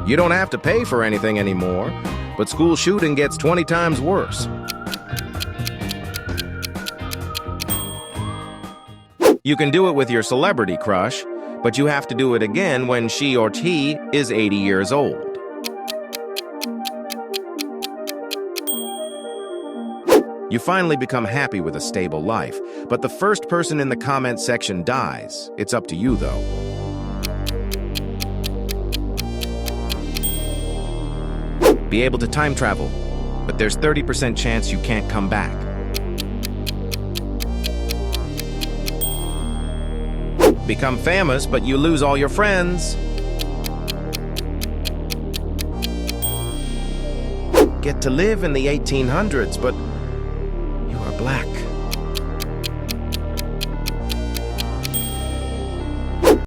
You don't have to pay for anything anymore, but school shooting gets 20 times worse. You can do it with your celebrity crush, but you have to do it again when she or he is 80 years old. You finally become happy with a stable life, but the first person in the comment section dies. It's up to you, though. Be able to time travel, but there's 30% chance you can't come back. Become famous, but you lose all your friends. Get to live in the 1800s, but you are black.